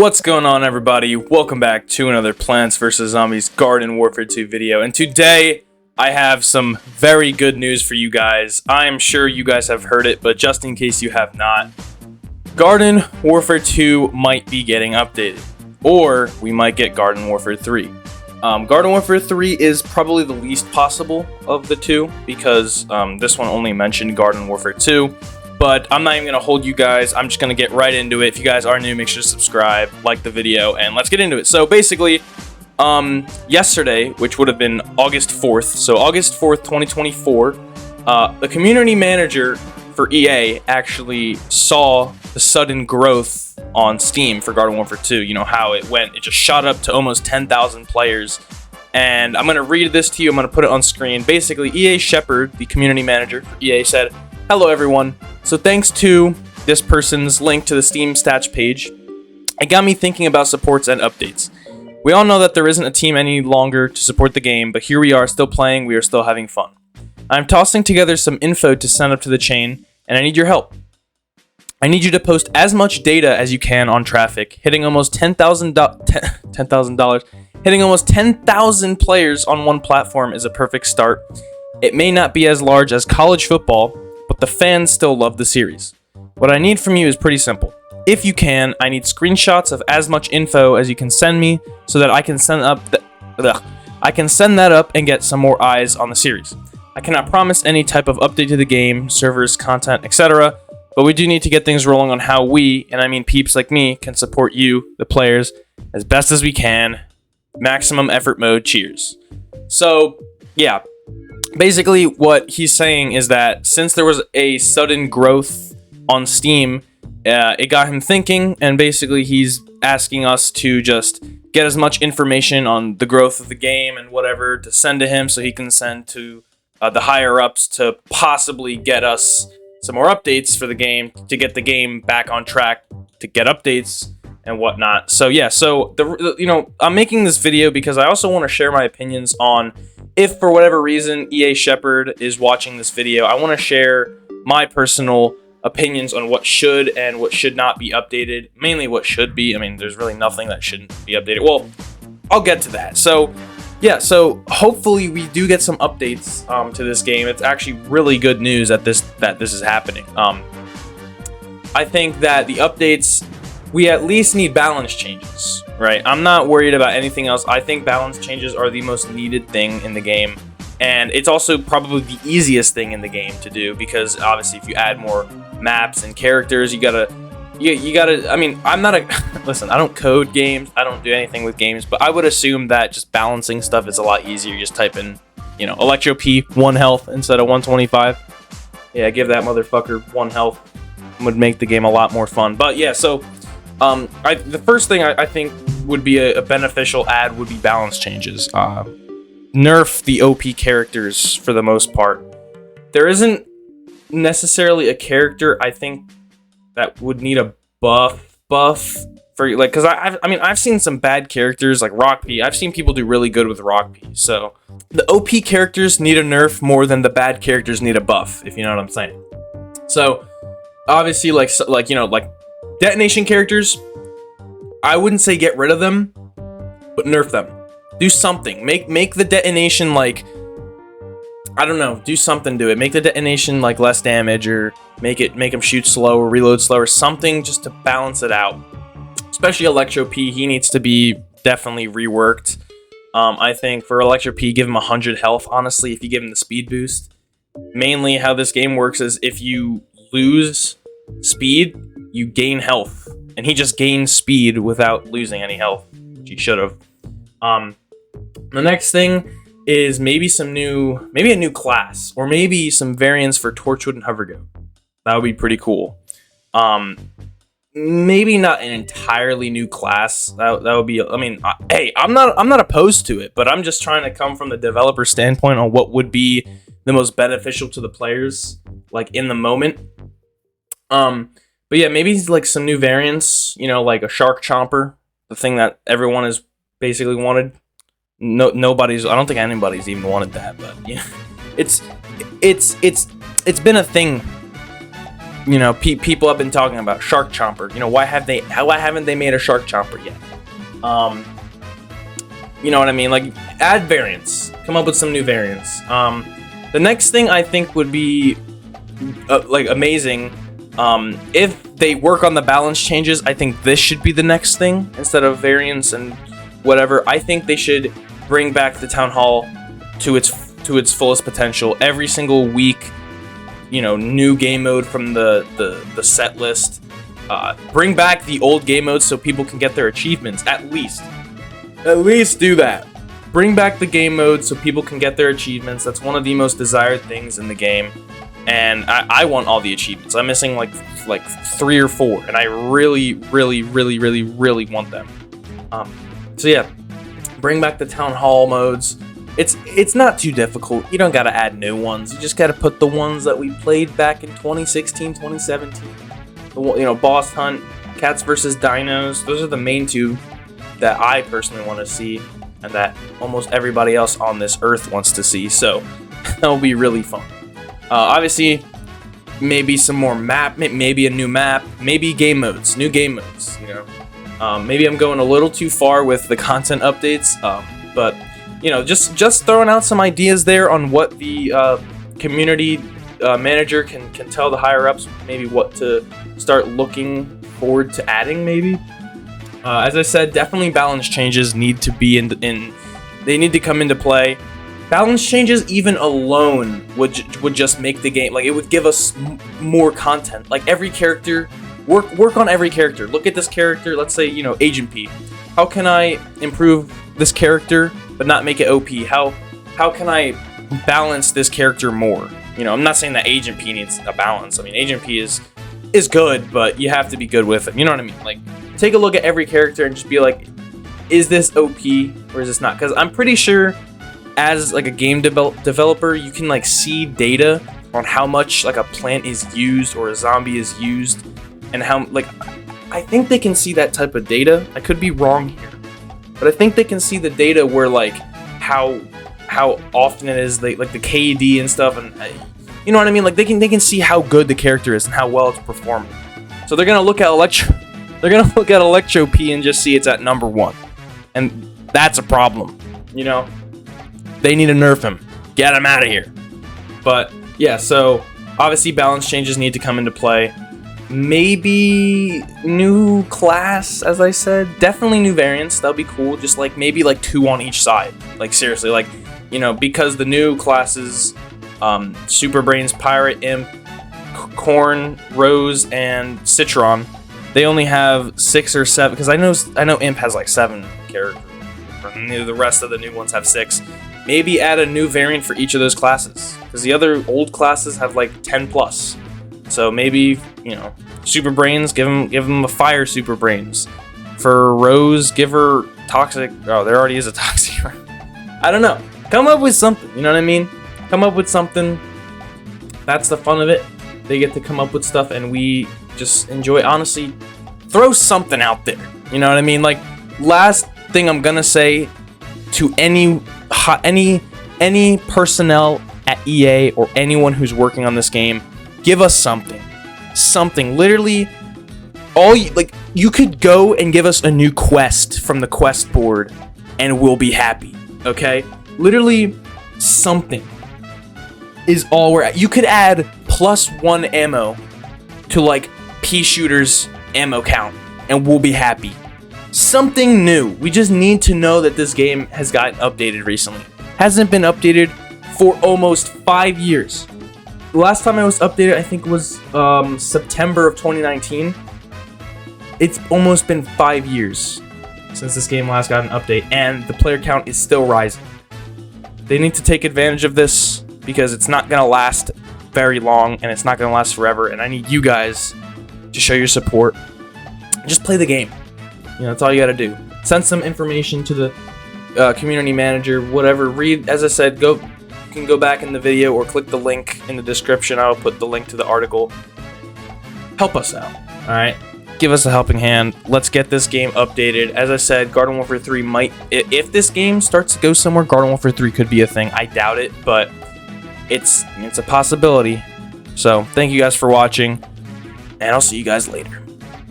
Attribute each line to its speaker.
Speaker 1: What's going on, everybody? Welcome back to another Plants vs. Zombies Garden Warfare 2 video, and today I have some very good news for you guys. I am sure you guys have heard it, but just in case you have not, Garden Warfare 2 might be getting updated, or we might get Garden Warfare 3. Garden Warfare 3 is probably the least possible of the two, because this one only mentioned Garden Warfare 2. But I'm not even going to hold you guys. I'm just going to get right into it. If you guys are new, make sure to subscribe, like the video, and let's get into it. So basically, yesterday, which would have been August 4th, so August 4th, 2024, the community manager for EA actually saw the sudden growth on Steam for Garden Warfare 2. You know how it went. It just shot up to almost 10,000 players. And I'm going to read this to you. I'm going to put it on screen. Basically, EA Shepard, the community manager for EA, said, "Hello, everyone. So thanks to this person's link to the Steam stats page, it got me thinking about supports and updates. We all know that there isn't a team any longer to support the game, but here we are still playing, we are still having fun. I'm tossing together some info to send up to the chain, and I need your help. I need you to post as much data as you can on traffic, hitting almost $10,000. Hitting almost 10,000 players on one platform is a perfect start. It may not be as large as college football, but the fans still love the series. What I need from you is pretty simple. If you can, I need screenshots of as much info as you can send me so that I can send that up and get some more eyes on the series. I cannot promise any type of update to the game, servers, content, etc., but we do need to get things rolling on how we, and I mean peeps like me, can support you, the players, as best as we can. Maximum effort mode, cheers." So, yeah. Basically, what he's saying is that since there was a sudden growth on Steam, it got him thinking, and basically he's asking us to just get as much information on the growth of the game and whatever to send to him so he can send to the higher-ups to possibly get us some more updates for the game, to get the game back on track, to get updates and whatnot. So yeah, so I'm making this video because I also want to share my opinions on, if for whatever reason EA Shepard is watching this video, I want to share my personal opinions on what should and what should not be updated. Mainly what should be. I mean, there's really nothing that shouldn't be updated. Well, I'll get to that. So yeah, so hopefully we do get some updates to this game. It's actually really good news that this is happening. I think that the updates, we at least need balance changes, right? I'm not worried about anything else. I think balance changes are the most needed thing in the game, and it's also probably the easiest thing in the game to do, because obviously if you add more maps and characters, you gotta, I mean, I'm not a, listen, I don't code games, I don't do anything with games, but I would assume that just balancing stuff is a lot easier. You just type in, Electro P, 1 health instead of 125. Yeah, give that motherfucker 1 health. Would make the game a lot more fun. But yeah, so the first thing I think would be a beneficial add would be balance changes. Nerf the OP characters for the most part. There isn't necessarily a character I think that would need a buff for, like, because I've seen some bad characters like Rock P. I've seen people do really good with Rock P. So the OP characters need a nerf more than the bad characters need a buff, if you know what I'm saying. So obviously, like detonation characters, I wouldn't say get rid of them, but nerf them. Do something. Make the detonation, like, I don't know, do something to it. Make the detonation like less damage, or make them shoot slower, reload slower, something just to balance it out. Especially Electro P, he needs to be definitely reworked. I think for Electro P, give him 100 health. Honestly, if you give him the speed boost, mainly how this game works is if you lose speed, you gain health, and he just gains speed without losing any health, which he should have. The next thing is maybe a new class, or maybe some variants for Torchwood and Hovergoat. That would be pretty cool. Maybe not an entirely new class. That would be, I mean, hey, I'm not opposed to it, but I'm just trying to come from the developer standpoint on what would be the most beneficial to the players, like in the moment. But yeah, maybe like some new variants, like a Shark Chomper, the thing that everyone has basically wanted. I don't think anybody's even wanted that, but yeah, it's been a thing you know, people have been talking about Shark Chomper. You know, why haven't they made a Shark Chomper yet? You know what I mean? Like, add variants. Come up with some new variants. The next thing I think would be like amazing. If they work on the balance changes, I think this should be the next thing instead of variants and whatever. I think they should bring back the town hall to its fullest potential every single week. You know, new game mode from the set list. Bring back the old game modes so people can get their achievements. At least do that. Bring back the game mode so people can get their achievements. That's one of the most desired things in the game. And I want all the achievements. I'm missing like 3 or 4, and I really want them. So yeah, bring back the town hall modes. It's not too difficult. You don't gotta add new ones. You just gotta put the ones that we played back in 2016, 2017. You know, Boss Hunt, Cats vs. Dinos. Those are the main 2 that I personally want to see, and that almost everybody else on this earth wants to see. So that'll be really fun. Obviously, maybe some more map, maybe a new map, maybe new game modes. You know, maybe I'm going a little too far with the content updates, but you know, just throwing out some ideas there on what the community manager can tell the higher ups, maybe what to start looking forward to adding, maybe. As I said, definitely balance changes need to be they need to come into play. Balance changes even alone would just make the game, like, it would give us more content. Like, every character, work on every character. Look at this character, let's say, you know, Agent P. How can I improve this character but not make it OP? How can I balance this character more? You know, I'm not saying that Agent P needs a balance. I mean, Agent P is good, but you have to be good with it. You know what I mean? Like, take a look at every character and just be like, is this OP or is this not? Because I'm pretty sure as like a game developer, you can like see data on how much like a plant is used or a zombie is used, and how, like, I think they can see that type of data. I could be wrong here, but I think they can see the data where, like, how often it is, like the KD and stuff, and you know what I mean. Like, they can see how good the character is and how well it's performing. So they're gonna look at Electro P and just see it's at number 1, and that's a problem. You know, they need to nerf him, get him out of here. But yeah, so obviously balance changes need to come into play. Maybe new class, as I said. Definitely new variants. That'll be cool. Just like maybe like 2 on each side. Like, seriously, like, you know, because the new classes, Super Brains, Pirate, Imp, Corn, Rose, and Citron, they only have 6 or 7. Because I know Imp has like 7 characters. The rest of the new ones have 6. Maybe add a new variant for each of those classes, because the other old classes have like 10 plus. So maybe, you know, Super Brains, give them a Fire Super Brains. For Rose, give her Toxic. Oh, there already is a Toxic. I don't know. Come up with something. You know what I mean? Come up with something. That's the fun of it. They get to come up with stuff, and we just enjoy. Honestly, throw something out there. You know what I mean? Like, last thing I'm gonna say to any personnel at EA or anyone who's working on this game, give us something. Literally, you could go and give us a new quest from the quest board, and we'll be happy. Okay, literally, something is all we're at. You could add +1 ammo to like pea shooter's ammo count, and we'll be happy. Something new. We just need to know that this game has gotten updated recently. Hasn't been updated for almost 5 years. The last time it was updated, I think, was September of 2019. It's almost been 5 years since this game last got an update, and the player count is still rising. They need to take advantage of this, because it's not going to last very long, and it's not going to last forever, and I need you guys to show your support. Just play the game. You know, that's all you gotta do. Send some information to the community manager, whatever. Read, as I said, you can go back in the video or click the link in the description. I'll put the link to the article. Help us out, alright? Give us a helping hand. Let's get this game updated. As I said, Garden Warfare 3 might... If this game starts to go somewhere, Garden Warfare 3 could be a thing. I doubt it, but it's a possibility. So, thank you guys for watching. and I'll see you guys later.